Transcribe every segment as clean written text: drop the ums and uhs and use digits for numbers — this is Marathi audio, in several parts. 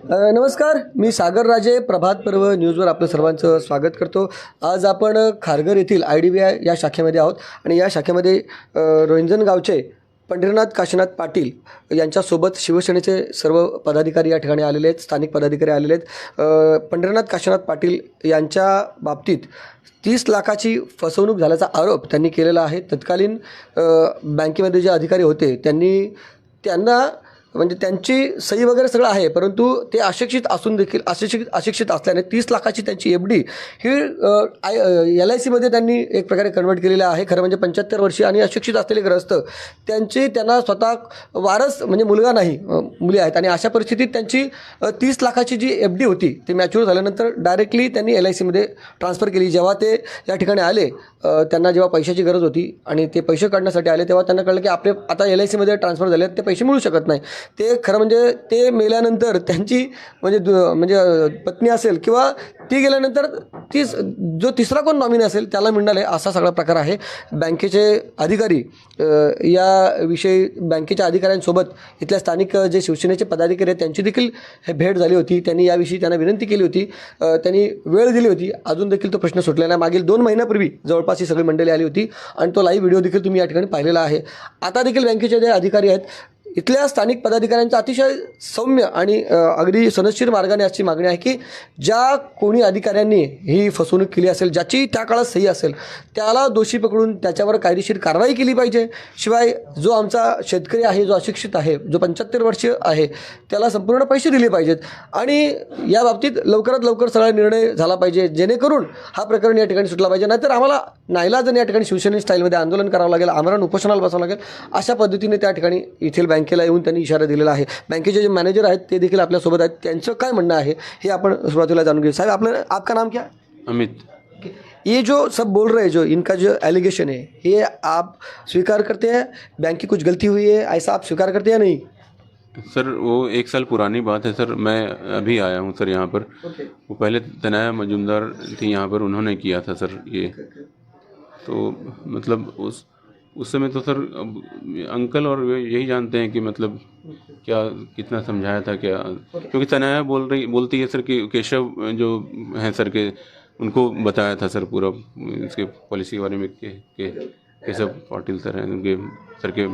नमस्कार, मी सागर राजे. प्रभात पर्व न्यूजवर आपलं सर्वांचं स्वागत करतो. आज आपण खारघर येथील IDBI या शाखेमध्ये आहोत आणि या शाखेमध्ये रोंजण गावचे पंढरीनाथ काशीनाथ पाटील यांच्यासोबत शिवसेनेचे सर्व पदाधिकारी या ठिकाणी आलेले आहेत, स्थानिक पदाधिकारी आलेले आहेत. पंढरीनाथ काशीनाथ पाटील यांच्या बाबतीत 30 लाखाची फसवणूक झाल्याचा आरोप त्यांनी केलेला आहे. तत्कालीन बँकेमध्ये जे अधिकारी होते त्यांना म्हणजे त्यांची सही वगैरे सगळं आहे, परंतु ते अशिक्षित असून देखील अशिक्षित असल्याने 30 लाखाची त्यांची FD ही LICमध्ये त्यांनी एक प्रकारे कन्वर्ट केलेलं आहे. खरं म्हणजे 75 वर्षीय आणि अशिक्षित असलेले ग्रस्त त्यांना स्वतः वारस म्हणजे मुलगा नाही, मुली आहेत आणि अशा परिस्थितीत त्यांची 30 लाखाची जी FD होती ती मॅच्युअर झाल्यानंतर डायरेक्टली त्यांनी LICमध्ये ट्रान्सफर केली. जेव्हा ते या ठिकाणी आले, त्यांना जेव्हा पैशाची गरज होती आणि ते पैसे काढण्यासाठी आले, तेव्हा त्यांना कळलं की आपले आता LICमध्ये ट्रान्सफर झाले, ते पैसे मिळू शकत नाही. ते खरं म्हणजे ते मेल्यानंतर त्यांची म्हणजे पत्नी असेल किंवा ती गेल्यानंतर जो तिसरा कोण नॉमिनी असेल त्याला मिळाले, असा सगळा प्रकार आहे. बँकेचे अधिकारी याविषयी बँकेच्या अधिकाऱ्यांसोबत इथल्या स्थानिक जे शिवसेनेचे पदाधिकारी आहेत त्यांची देखील भेट झाली होती. त्यांनी याविषयी त्यांना विनंती केली होती, त्यांनी वेळ दिली होती. अजून देखील तो प्रश्न सुटलेला नाही. मागील 2 महिन्यापूर्वी जवळपास ही सगळी मंडळी आली होती आणि तो लाईव्ह व्हिडिओ देखील तुम्ही या ठिकाणी पाहिलेला आहे. आता देखील बँकेचे जे अधिकारी आहेत, इथल्या स्थानिक पदाधिकाऱ्यांचा अतिशय सौम्य आणि अगदी सनदशीर मार्गाने अशी मागणी आहे की ज्या कोणी अधिकाऱ्यांनी ही फसवणूक केली असेल, ज्याची त्या काळात सही असेल, त्याला दोषी पकडून त्याच्यावर कायदेशीर कारवाई केली पाहिजे. शिवाय जो आमचा शेतकरी आहे, जो अशिक्षित आहे, जो 75 वर्षीय आहे, त्याला संपूर्ण पैसे दिले पाहिजेत आणि या बाबतीत लवकरात लवकर सगळा निर्णय झाला पाहिजे, जेणेकरून हा प्रकरण या ठिकाणी सुटला पाहिजे. नाहीतर आम्हाला नाईलाजाने या ठिकाणी शिवसेने स्टाईलमध्ये आंदोलन करावं लागेल, आमरण उपोषणाला बसावं लागेल. अशा पद्धतीने त्या ठिकाणी येथील बँकेला येऊन त्यांनी इशारा दिलेला आहे. बँकेचे जे मॅनेजर आहेत ते देखील आपल्यासोबत आहेत. त्यांचं काय म्हणणं आहे हे आपण सुरुवातीला जाणून घेऊ. साहेब, आपका नाम क्या? अमित. ये जो सब बोल रहे हैं, जो इनका जो एलिगेशन है, ये आप स्वीकार करते हैं? बैंक की कुछ गलती हुई है, ऐसा आप स्वीकार करते हैं या नहीं? सर वो 1 साल पुरानी बात है सर. मैं अभी आया हूँ सर यहाँ पर. वो पहले तनया मजूमदार थी यहाँ पर, उन्होंने किया था सर ये. तो मतलब उस समय तो सर अब अंकल और वे यही जानते हैं कि मतलब क्या कितना समझाया था क्या, क्योंकि तनया बोलती है सर कि केशव जो हैं सर के, उनको बताया था सर पूरा इसके पॉलिसी के बारे में कि केशव पाटिल सर हैं, उनके सर के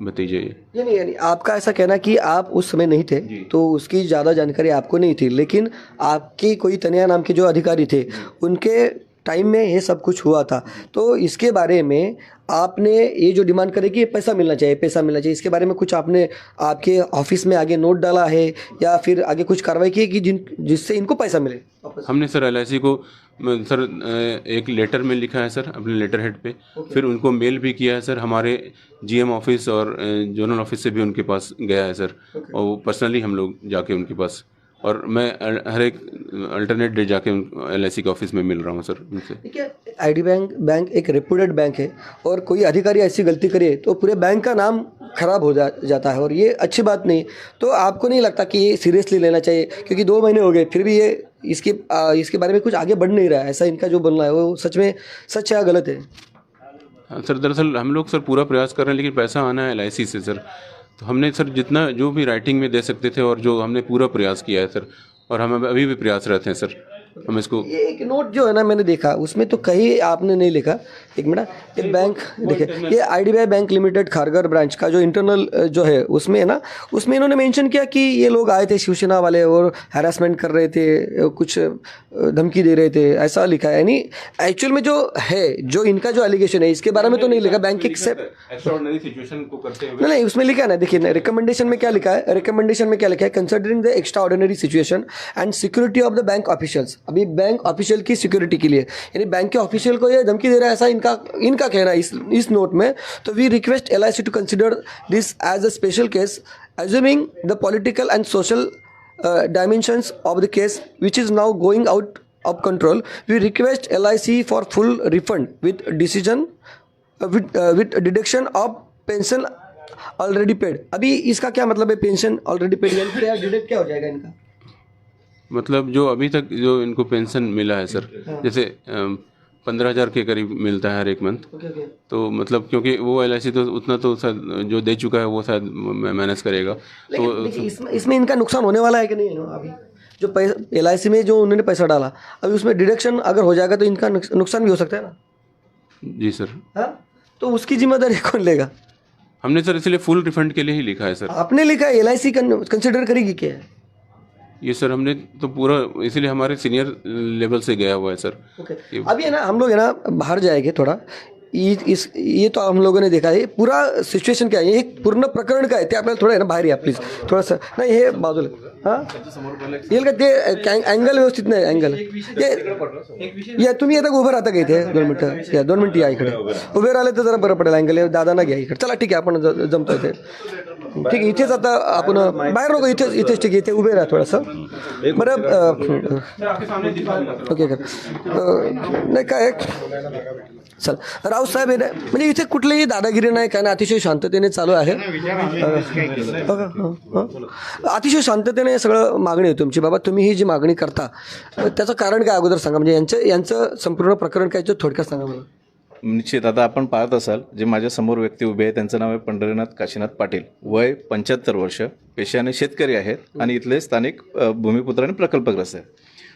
भतीजे. यानी आपका ऐसा कहना कि आप उस समय नहीं थे तो उसकी ज़्यादा जानकारी आपको नहीं थी, लेकिन आपकी कोई तनया नाम के जो अधिकारी थे उनके टाइम में ये सब कुछ हुआ था. तो इसके बारे में आपने ये जो डिमांड करे कि ये पैसा मिलना चाहिए, इसके बारे में कुछ आपने आपके ऑफिस में आगे नोट डाला है या फिर आगे कुछ कार्रवाई की कि जिससे इनको पैसा मिले? हमने सर LIC को सर एक लेटर में लिखा है सर, अपने लेटर हेड पे. फिर उनको मेल भी किया है सर. हमारे GM ऑफिस और जोनल ऑफिस से भी उनके पास गया है सर. और वो पर्सनली हम लोग जाके उनके पास, और मैं हर एक अल्टरनेट डे जाके LIC के ऑफिस में मिल रहा हूँ सर उनसे. देखिए, IDBI बैंक एक रेप्यूटेड बैंक है और कोई अधिकारी ऐसी गलती करे तो पूरे बैंक का नाम खराब हो जाता है और ये अच्छी बात नहीं. तो आपको नहीं लगता कि ये सीरियसली लेना चाहिए? क्योंकि 2 महीने हो गए फिर भी ये इसके बारे में कुछ आगे बढ़ नहीं रहा है. ऐसा इनका जो बोलना है वो सच में सच है या गलत है? हाँ सर, दरअसल हम लोग सर पूरा प्रयास कर रहे हैं, लेकिन पैसा आना है LIC से सर. तो हमने सर जितना जो भी राइटिंग में दे सकते थे और जो हमने पूरा प्रयास किया है सर, और हम अभी भी प्रयास रहते हैं सर. हम इसको ये एक नोट जो है ना, मैंने देखा उसमें तो कहीं आपने नहीं लिखा. एक मिनट, ये बैंक देखिए, ये IDBI bank limited Kharghar branch का जो इंटरनल जो है उसमें है ना, उसमें इन्होंने मेंशन किया कि ये लोग आए थे शिवसेना वाले और हैरेसमेंट कर रहे थे, कुछ धमकी दे रहे थे, ऐसा लिखा है. यानी एक्चुअल में जो है, जो इनका जो एलिगेशन है, इसके बारे में तो नहीं लिखा. बैंक एक्स्ट्राऑर्डिनरी सिचुएशन को करते हुए नहीं, उसमें लिखा है ना, देखिए रिकमेंडेशन में क्या लिखा है, considering the extra ordinary situation end security of the bank officials. अभी बैंक ऑफिशियल की सिक्योरिटी के लिए, यानी बैंक के ऑफिशियल को ये धमकी दे रहा है, ऐसा इनका कहना है इस नोट में. तो we request LIC to consider this as a special case, assuming the political and social dimensions of the case which is now going out of control. We request LIC for full refund with decision with deduction of pension already paid. अभी इसका क्या मतलब है, पेंशन ऑलरेडी पेड, यानी क्या डिडक्ट क्या हो जाएगा इनका? मतलब जो अभी तक जो इनको पेंशन मिला है सर, जैसे 15,000 के करीब मिलता है हर एक मंथ। ओके ओके तो मतलब क्योंकि वो LIC तो उतना तो शायद जो दे चुका है वो शायद मैनेज करेगा। तो लेकिन देखिए इसमें इनका नुकसान होने वाला है कि नहीं है ना? अभी जो पैसा LIC में जो उन्होंने पैसा डाला, अभी उसमें डिडक्शन अगर हो जाएगा तो इनका नुकसान भी हो सकता है ना? जी सर, हाँ, तो उसकी जिम्मेदारी कौन लेगा? हमने सर इसलिए फुल रिफंड के लिए ही लिखा है सर। आपने लिखा है, LIC कंसिडर करेगी क्या? ये सर हमने तो पूरा इसलिए हमारे सीनियर लेवल से गया हुआ है सर। ओके अभी है ना, हम लोग है ना बाहर जाएंगे थोड़ा, ये तो हम लोगों ने देखा है पूरा सिच्युएशन क्या आहे, हे पूर्ण प्रकरण काय ते आपल्याला थोडं आहे ना बाहेर या प्लीज थोडंसं, नाही हे बाजूला हां येईल का ते अँगल व्यवस्थित नाही, अँगल या तुम्ही आता उभं राहता का इथे 2 मिनटं, या 2 मिनटं या इकडे उभे राहिले तर जरा बरं पडेल, अँगल दादांना घ्या इकडे, चला ठीक आहे आपण जमतो इथे, ठीक आहे इथेच आता आपण बाहेर नको, इथेच ठीक आहे, इथे उभे राहा थोडंसं बरं ओके नाही काय चल राव साहेब आहे ना, म्हणजे इथे कुठलीही दादागिरी नाही काय नाही, अतिशय शांततेने चालू आहे, अतिशय शांततेने सगळं मागणी आहे तुमची, बाबा तुम्ही ही जी मागणी करता त्याचं कारण काय अगोदर सांगा, म्हणजे यांचं संपूर्ण प्रकरण काय थोडक्यात सांगा मला. निश्चित आता आपण पाहत असाल जे माझ्या समोर व्यक्ती उभे आहे त्यांचं नाव आहे पंढरीनाथ काशीनाथ पाटील, वय 75 वर्ष, पेशाने शेतकरी आहेत आणि इथले स्थानिक भूमिपुत्र आणि प्रकल्पग्रस्त आहेत.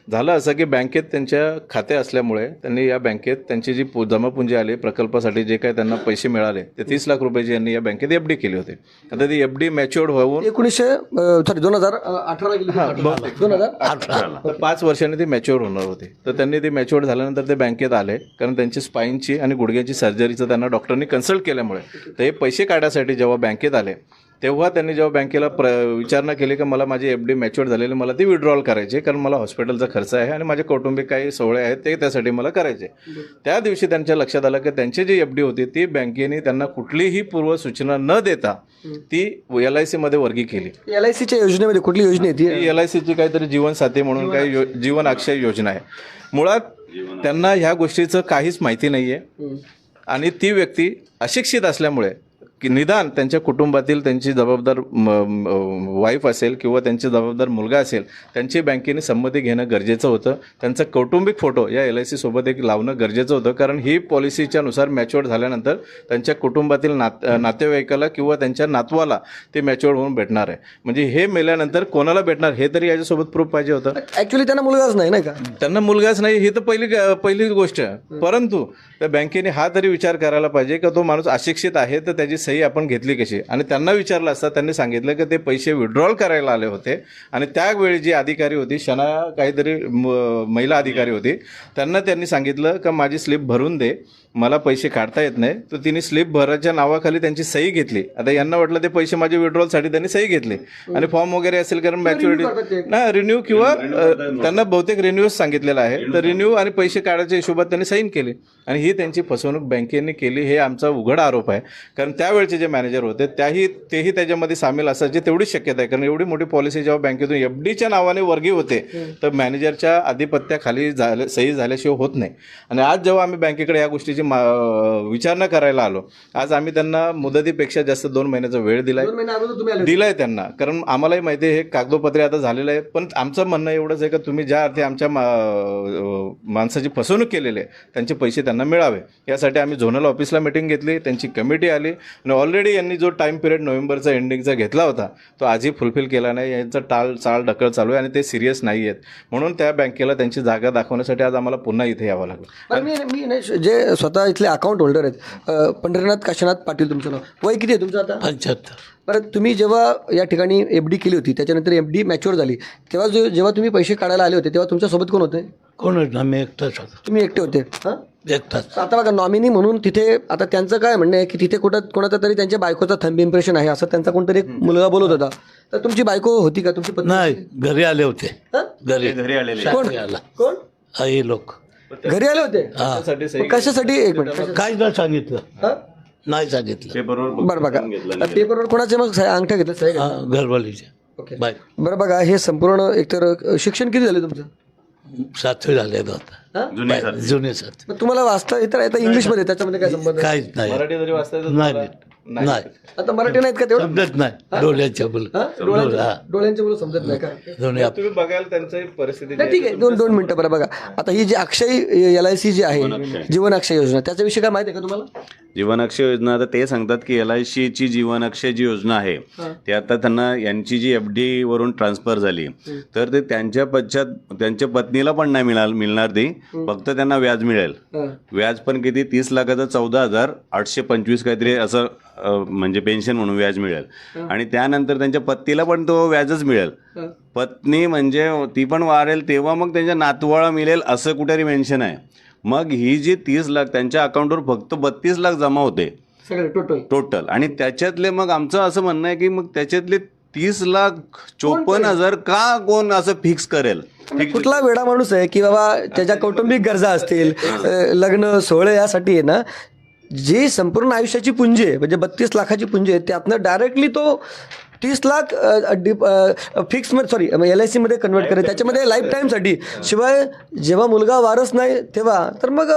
झालं असं की बँकेत त्यांच्या खाते असल्यामुळे त्यांनी या बँकेत त्यांची जी जमापुंजी आली प्रकल्पासाठी जे काही त्यांना पैसे मिळाले ते 30 लाख रुपयाची यांनी या बँकेत FD केली होती. आता ती FD मॅच्युअर्ड होऊन 2018 5 वर्षांनी ती मॅच्युअर होणार होती. तर त्यांनी ती मॅच्युअर्ड झाल्यानंतर ते बँकेत आले, कारण त्यांची स्पाईनची आणि गुडघ्याची सर्जरीचं त्यांना डॉक्टरनी कन्सल्ट केल्यामुळे तर हे पैसे काढण्यासाठी जेव्हा बँकेत आले तेव्हा त्यांनी जेव्हा बँकेला विचारणा केली की मला माझी FD मॅच्युअर झालेली, मला ती विड्रॉल करायची, कारण मला हॉस्पिटलचा खर्च आहे आणि माझे कौटुंबिक काही सोहळे आहेत ते त्यासाठी मला करायचे. त्या दिवशी त्यांच्या लक्षात आलं की त्यांची जी FD होती ती बँकेने त्यांना कुठलीही पूर्वसूचना न देता ती LIC मध्ये वर्गी केली. LICच्या योजनेमध्ये कुठली योजना आहे ती? LICची काहीतरी जीवन साथी म्हणून काही जीवन अक्षय योजना आहे. मुळात त्यांना ह्या गोष्टीचं काहीच माहिती नाही आहे आणि ती व्यक्ती अशिक्षित असल्यामुळे की निदान त्यांच्या कुटुंबातील त्यांची जबाबदार वाईफ असेल किंवा त्यांची जबाबदार मुलगा असेल त्यांची बँकेने संमती घेणं गरजेचं होतं. त्यांचा कौटुंबिक फोटो या LIC सोबत एक लावणं गरजेचं होतं, कारण ही पॉलिसीच्या नुसार मॅच्युअर्ड झाल्यानंतर त्यांच्या कुटुंबातील नातेवाईकाला किंवा त्यांच्या नातवाला ते मॅच्युअर्ड होऊन भेटणार आहे. म्हणजे हे मेल्यानंतर कोणाला भेटणार हे तरी याच्यासोबत प्रूफ पाहिजे होतं. ॲक्च्युली त्यांना मुलगाच नाही का? त्यांना मुलगाच नाही ही तर पहिली गोष्ट आहे, परंतु त्या बँकेने हा तरी विचार करायला पाहिजे की तो माणूस अशिक्षित आहे तर त्याची सही आपण घेतली कशी. आणि त्यांना विचारलं असता त्यांनी सांगितलं की ते पैसे विड्रॉल करायला आले होते आणि त्यावेळी जी अधिकारी होती शना काहीतरी महिला अधिकारी होती त्यांनी सांगितलं की माझी स्लिप भरून दे, मला पैसे काढता येत नाही. तर तिने स्लिप भरायच्या नावाखाली त्यांची सही घेतली. आता यांना वाटलं ते पैसे माझे विड्रॉलसाठी त्यांनी सही घेतली आणि फॉर्म वगैरे असेल कारण मॅच्युरिटी ना रिन्यू किंवा त्यांना बहुतेक रिन्यूच सांगितलेलं आहे, तर रिन्यू आणि पैसे काढायच्या हिशोबात त्यांनी साईन केली आणि ही त्यांची फसवणूक बँकेने केली हे आमचा उघड आरोप आहे. कारण त्यावेळचे जे मॅनेजर होते तेही त्याच्यामध्ये सामील असायचे तेवढीच शक्यता आहे, कारण एवढी मोठी पॉलिसी जेव्हा बँकेतून FDच्या नावाने वर्गी होते तर मॅनेजरच्या आधिपत्याखाली सही झाल्याशिवाय होत नाही. आणि आज जेव्हा आम्ही बँकेकडे या गोष्टीची विचारणा करायला आलो, आज आम्ही त्यांना मुदतीपेक्षा जास्त 2 महिन्याचा वेळ दिलाय त्यांना, कारण आम्हालाही माहिती आहे हे कागदोपत्री आता झालेलं आहे. पण आमचं म्हणणं एवढंच आहे की तुम्ही ज्या अर्थी आमच्या माणसाची फसवणूक केलेली आहे त्यांचे पैसे त्यांना मिळावे यासाठी आम्ही झोनल ऑफिसला मिटिंग घेतली, त्यांची कमिटी आली आणि ऑलरेडी यांनी जो टाइम पिरियड नोव्हेंबरचा एंडिंगचा घेतला होता तो आजही फुलफिल केला नाही. यांचं चाळ ढकल चालू आहे आणि ते सिरियस नाही आहेत, म्हणून त्या बँकेला त्यांची जागा दाखवण्यासाठी आज आम्हाला पुन्हा इथे यावं लागलं. मी जे स्वतः इथले अकाउंट होल्डर आहेत, पंढरीनाथ काशीनाथ पाटील तुमचं नाव, वय किती आहे तुमचं आता? 75. बरं, तुम्ही जेव्हा या ठिकाणी FD केली होती त्याच्यानंतर FD मॅच्युअर झाली तेव्हा जेव्हा तुम्ही पैसे काढायला आले होते तेव्हा तुमच्यासोबत कोण होते? कोण होतं? आम्ही एकटाच होतो. तुम्ही एकटे होते? हां, एकटाच. आता बघा नॉमिनी म्हणून तिथे आता त्यांचं काय म्हणणं आहे की तिथे कोणाचा तरी त्यांच्या बायकोचा थंब इम्प्रेशन आहे असं त्यांचा कोणतरी एक मुलगा बोलत होता. तर तुमची बायको होती का? तुमची पत्नी? नाही, घरी आले होते. हां? घरी आलेले. कोण हे लोक घरी आले होते? कशासाठी? एक मिनिट, काय नाही सांगितलं. हां? नाही सांगितलं. बरं बघा, पेपरवर कोणाचे मग अंगठ्या घेतलं सही? घरवालीचे. Okay, bye. बरं बघा, हे संपूर्ण एकतर शिक्षण किती झालं तुमचं? 7वी झाले आता. जुने 7. मग तुम्हाला वाचता येतं इंग्लिशमध्ये, त्याच्यामध्ये काय संबंध? काहीच नाही. मराठी जरी वाचता नाही. नाही आता मराठी नाहीत का तेवढं समजत नाही डोळ्याच्या बोल हा? डोळ्यांच्या मुलं समजत नाही का दोन्ही तुम्ही बघाल त्यांची परिस्थिती नाही ठीक आहे दोन मिनिटं बरं बघा आता ही जी अक्षय LIC जी आहे जीवन अक्षय योजना त्याच्याविषयी काय माहिती आहे का तुम्हाला जीवन अक्षय योजना आता ते सांगतात की LIC ची जीवन अक्षय जी योजना आहे ते आता त्यांना यांची जी FD वरून ट्रान्सफर झाली तर ते त्यांच्या पश्चात त्यांच्या पत्नीला पण नाही मिळणार ती फक्त त्यांना व्याज मिळेल. व्याज पण किती 30 लाखाचं 14,825 काहीतरी असं म्हणजे पेन्शन म्हणून व्याज मिळेल आणि त्यानंतर त्यांच्या पत्नीला पण तो व्याजच मिळेल. पत्नी म्हणजे ती पण वारेल तेव्हा मग त्यांच्या नातवाला मिळेल असं कुठेतरी मेन्शन आहे. मग ही जी 30 लाख त्यांच्या अकाउंटवर फक्त 32 लाख जमा होते सगळे टोटल आणि त्याच्यातले मग आमचं असं म्हणणं आहे की मग त्याच्यातले 30,54,000 का कोण असं फिक्स करेल. कुठला वेडा माणूस आहे की बाबा त्याच्या कौटुंबिक गरजा असतील लग्न सोहळे यासाठी आहे ना जी संपूर्ण आयुष्याची पुंजी आहे म्हणजे 32 लाखाची पुंजी आहे त्यातनं डायरेक्टली तो 30 लाख फिक्स सॉरी LIC मध्ये कन्वर्ट करेल त्याच्यामध्ये लाईफ टाईमसाठी शिवाय जेव्हा मुलगा वारस नाही तेव्हा तर मग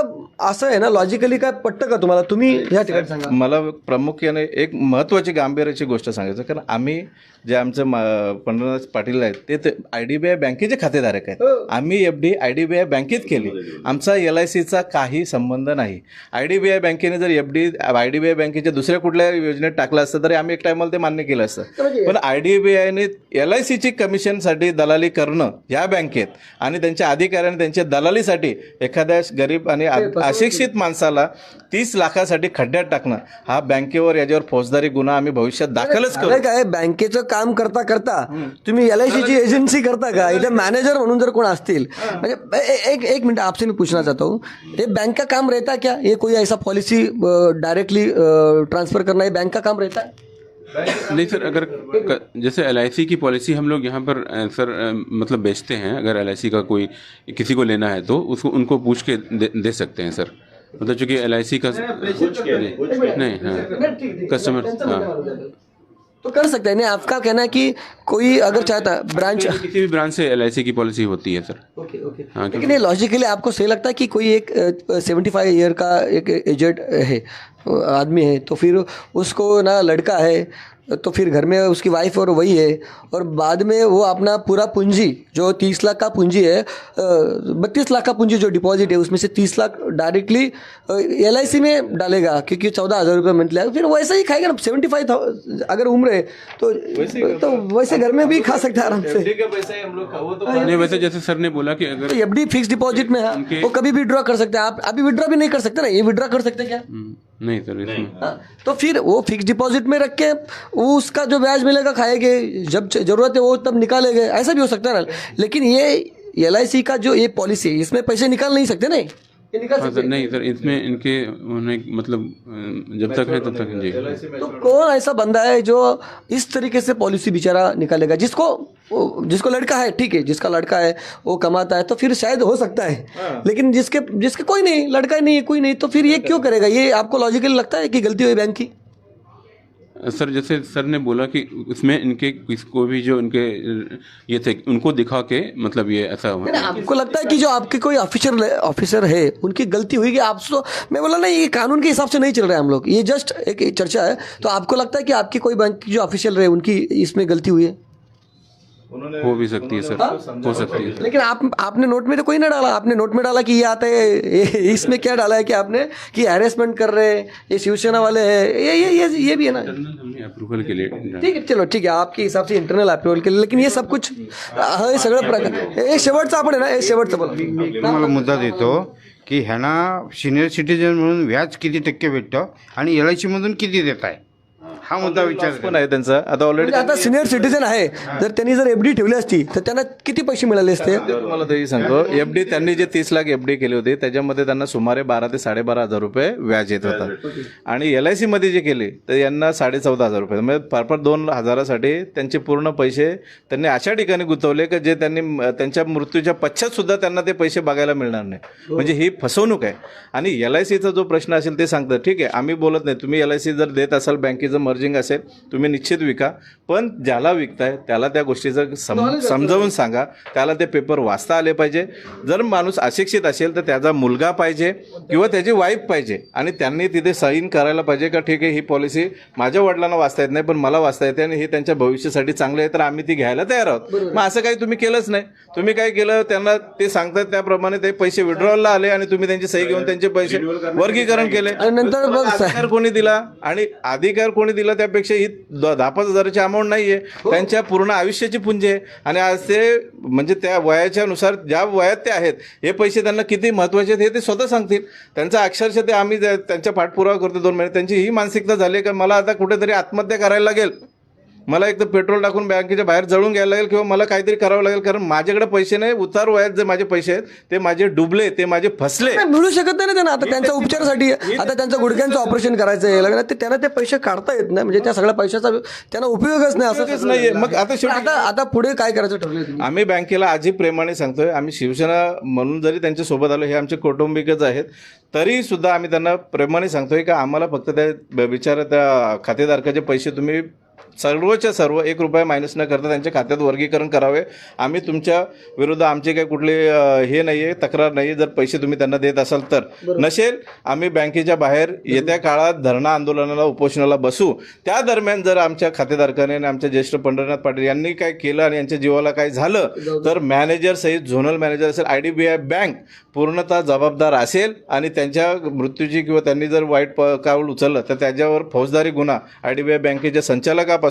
असं आहे ना लॉजिकली काय पटतं का तुम्हाला तुम्ही या ठिकाणी सांगा. मला प्रामुख्याने एक महत्त्वाची गांभीर्याची गोष्ट सांगायचं कारण आम्ही जे आमचे पंढरनाथ पाटील आहेत ते IDBI बँकेचे खातेधारक आहेत. आम्ही FD IDBI बँकेत केली. आमचा LICचा काही संबंध नाही. IDBI बँकेने जर FD IDBI बँकेच्या दुसऱ्या कुठल्या योजनेत टाकलं असतं तरी आम्ही एक टायमाला ते मान्य केलं असतं पण IDBIने LICची कमिशनसाठी दलाली करणं या बँकेत आणि त्यांच्या अधिकाऱ्याने त्यांच्या दलालीसाठी एखाद्या गरीब आणि अशिक्षित माणसाला 30 लाखासाठी खड्ड्यात टाकणं हा बँकेवर याच्यावर फौजदारी गुन्हा आम्ही भविष्यात दाखलच करू. काय बँकेचं काम करता करता तुम्ही LIC ची एजन्सी करता का इथे मॅनेजर म्हणून जर कोण असतील म्हणजे एक मिनट आपसे मैं पूछना चाहता हूँ ये बैंक का काम रहता है क्या ये कोई ऐसा पॉलिसी डायरेक्टली ट्रांसफर करना ये बैंक का काम रहता है. नहीं सर अगर जैसे LIC की पॉलिसी हम लोग यहाँ पर सर मतलब बेचते हैं अगर LIC का कोई किसी को लेना है तो उसको उनको पूछ के दे सकते हैं सर मतलब चूँकि LIC का नहीं हाँ कस्टमर हाँ तो कर सकते हैं नहीं आपका कहना है कि कोई अगर चाहता है ब्रांच किसी भी ब्रांच से LIC की पॉलिसी होती है सर. ओके ओके हाँ लेकिन ये लॉजिकली आपको सही लगता है कि कोई एक 75 ईयर का एक एजेड है आदमी है तो फिर उसको ना लड़का है तो फिर घर में उसकी वाइफ और वही है और बाद में वो अपना पूरा पूंजी जो 30 लाख का पूंजी है 32 लाख का पूंजी जो डिपॉजिट है उसमें से 30 लाख डायरेक्टली LIC में डालेगा क्योंकि 14,000 रुपये मंथली आएगा फिर वैसा ही खाएगा ना 75 अगर उम्र है तो वैसे घर में भी खा सकता है आराम से. नहीं वैसे जैसे सर ने बोला कि अगर FD फिक्स डिपॉजिट में है वो कभी भी विड्रॉ कर सकते हैं आप अभी विड्रॉ भी नहीं कर सकते ना ये विड्रॉ कर सकते हैं क्या नहीं सर इसमें तो फिर वो फिक्स डिपॉजिट में रख के वो उसका जो ब्याज मिलेगा खाएंगे जब जरूरत है वो तब निकालेंगे ऐसा भी हो सकता है ना लेकिन ये LIC का जो ये पॉलिसी है इसमें पैसे निकाल नहीं सकते नहीं ये निकाल हाँ सकते सर नहीं सर इसमें इनके उन्हें मतलब जब तक है तब तक जी. तो कौन ऐसा बंदा है जो इस तरीके से पॉलिसी बेचारा निकालेगा जिसको लड़का है ठीक है जिसका लड़का है वो कमाता है तो फिर शायद हो सकता है लेकिन जिसके कोई नहीं लड़का ही नहीं है कोई नहीं तो फिर ये क्यों करेगा ये आपको लॉजिकली लगता है कि गलती हुई बैंक की. सर जैसे सर ने बोला कि उसमें इनके किसको भी जो इनके ये थे उनको दिखा के मतलब ये ऐसा हुआ. नहीं, आपको लगता है कि जो आपके कोई ऑफिसर है उनकी गलती हुई कि आप तो मैं बोला ना ये कानून के हिसाब से नहीं चल रहे हैं हम लोग ये जस्ट एक चर्चा है तो आपको लगता है कि आपकी कोई बैंक की जो ऑफिशियल रहे उनकी इसमें गलती हुई है. हो भी सकती है सर हो सकती है. लेकिन आपने नोट में तो कोई ना डाला आपने नोट में डाला कि ये आता है इसमें क्या डाला है कि आपने कि हैरेसमेंट कर रहे हैं ये शिवसेना वाले हैं ये भी है ना हमने अप्रूवल के लिए ठीक आहे चलो ठीक आहे आपके हिसाब से इंटरनल अप्रूवल केलं लेकिन हे सब कुछ हे सगळं प्रकार हे शेवटचं आपण आहे ना हे शेवटचं बोला तुम्हाला मुद्दा देतो की ह्यांना सिनियर सिटीजन म्हणून व्याज किती टक्के भेटतं आणि LIC मधून किती देत आहे हा मुद्दा विचार पण आहे त्यांचा आता ऑलरेडी म्हणजे आता सिनियर सिटीजन आहे जर त्यांनी जर FD ठेवली असती तर त्यांना किती पैसे मिळाले असते. तुम्हाला तेही सांगतो FD त्यांनी जे 30 लाख FD केली होती त्याच्यामध्ये त्यांना सुमारे 12,000 ते 12,500 रुपये व्याज येत होता आणि LIC मध्ये जे केले तर यांना 14,500 रुपये म्हणजे फार 2,000साठी त्यांचे पूर्ण पैसे त्यांनी अशा ठिकाणी गुंतवले की जे त्यांनी त्यांच्या मृत्यूच्या पश्चात सुद्धा त्यांना ते पैसे बघायला मिळणार नाही म्हणजे ही फसवणूक आहे. आणि LICचा जो प्रश्न असेल ते सांगतात ठीक आहे आम्ही बोलत नाही तुम्ही LIC जर देत असाल बँकेचं मर्ज वर्जिंग असेल तुम्ही निश्चित विका, पण ज्याला विकताय त्याला त्या गोष्टीचं समजावून सांगा, त्याला ते पेपर वाचता आले पाहिजे. जर माणूस अशिक्षित असेल तर त्याचा मुलगा पाहिजे किंवा त्याची वाईफ पाहिजे आणि त्यांनी तिथे साईन करायला पाहिजे का ठीक आहे ही पॉलिसी माझ्या वडिलांना वाचता येत नाही पण मला वाचता येते आणि हे त्यांच्या भविष्यासाठी चांगलं आहे तर आम्ही ती घ्यायला तयार आहोत. मग असं काही तुम्ही केलंच नाही. तुम्ही काय केलं, त्यांना ते सांगतात त्याप्रमाणे ते पैसे विड्रॉलला आले आणि तुम्ही त्यांची सही घेऊन त्यांचे पैसे वर्गीकरण केले. आणि नंतर मग अधिकार कोणी दिला, आणि अधिकार कोणी दिला त्यापेक्षा ही 10-5 हजाराची अमाऊंट नाहीये, त्यांच्या पूर्ण आयुष्याची पुंजी आहे. आणि आज ते म्हणजे त्या वयाच्या नुसार ज्या वयात ते आहेत हे पैसे त्यांना किती महत्वाचे आहेत हे ते स्वतः सांगतील. त्यांचा अक्षरशः ते आम्ही त्यांच्या पाठपुरावा करतो 2 महिने. त्यांची ही मानसिकता झाली का मला आता कुठेतरी आत्महत्या करायला लागेल, मला एक तर पेट्रोल टाकून बँकेच्या बाहेर जळून घ्यायला लागेल किंवा मला काहीतरी करावं लागेल, कारण माझ्याकडे पैसे नाही. उतार वयात जे माझे पैसे आहेत ते माझे डुबले, ते माझे फसले. नाही, मिळू शकत नाही ना त्यांना. आता त्यांच्या उपचारासाठी आता त्यांचं गुडघ्यांचं ऑपरेशन करायचं आहे लग्नात, ते त्यांना ते पैसे काढता येत नाही. म्हणजे त्या सगळ्या पैशाचा त्यांना उपयोगच नाही उपयोगच असं नाहीये. मग आता शेवटी आता आता पुढे काय करायचं ठरलं तुम्ही? आम्ही बँकेला आजही प्रेमाने सांगतोय, आम्ही शिवसेना म्हणून जरी त्यांच्या सोबत आलो, हे आमचे कौटुंबिकच आहेत, तरी सुद्धा आम्ही त्यांना प्रेमाने सांगतोय की आम्हाला फक्त त्या बिचारा त्या खातेधारकाचे पैसे तुम्ही सर्वच्या सर्व 1 रुपया मायनस न करता त्यांच्या खात्यात वर्गीकरण करावे. आम्ही तुमच्या विरुद्ध आमचे काही कुठले हे नाही आहे, तक्रार नाही आहे. जर पैसे तुम्ही त्यांना देत असाल तर, नसेल आम्ही बँकेच्या बाहेर येत्या काळात धरणा आंदोलनाला उपोषणाला बसू. त्या दरम्यान जर आमच्या खातेधारकाने आणि आमच्या ज्येष्ठ पंढरीनाथ पाटील यांनी काय केलं आणि यांच्या जीवाला काय झालं तर मॅनेजर सहित झोनल मॅनेजर असेल, IDBI बँक पूर्णतः जबाबदार असेल. आणि त्यांच्या मृत्यूची किंवा त्यांनी जर वाईट पाऊल उचललं तर त्याच्यावर फौजदारी गुन्हा IDBI बँकेच्या संचालकापासून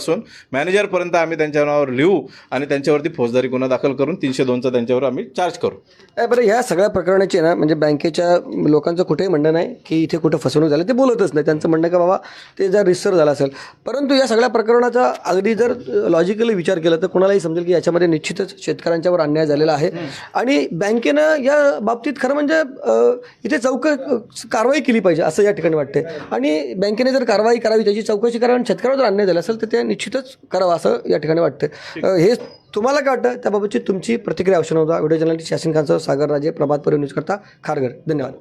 मॅनेजरपर्यंत आम्ही त्यांच्या नावावर लिहू आणि त्यांच्यावरती फौजदारी गुन्हा दाखल करून 302चा त्यांच्यावर आम्ही चार्ज करू. बरं, ह्या सगळ्या प्रकरणाची ना म्हणजे बँकेच्या लोकांचं कुठेही म्हणणं नाही की इथे कुठं फसवणूक झाली, ते बोलतच नाही. त्यांचं म्हणणं का बाबा ते जर रिसर झालं असेल. परंतु या सगळ्या प्रकरणाचा अगदी जर लॉजिकली विचार केला तर कोणालाही समजेल की याच्यामध्ये निश्चितच शेतकऱ्यांच्यावर अन्याय झालेला आहे. आणि बँकेनं या बाबतीत खरं म्हणजे इथे कारवाई केली पाहिजे असं या ठिकाणी वाटते. आणि बँकेने जर कारवाई करावी, त्याची चौकशी करावी आणि शेतकऱ्यावर जर अन्याय झाला असेल तर ते निश्चितच करावं असं या ठिकाणी वाटतं. हे तुम्हाला काय वाटतं त्याबाबतची तुमची प्रतिक्रिया अवश्य नव्हता. व्हिडिओ जर्नलिस्ट यासिन खानसह सागर राजे, प्रभात पर्व न्यूज करता, खारघर. धन्यवाद.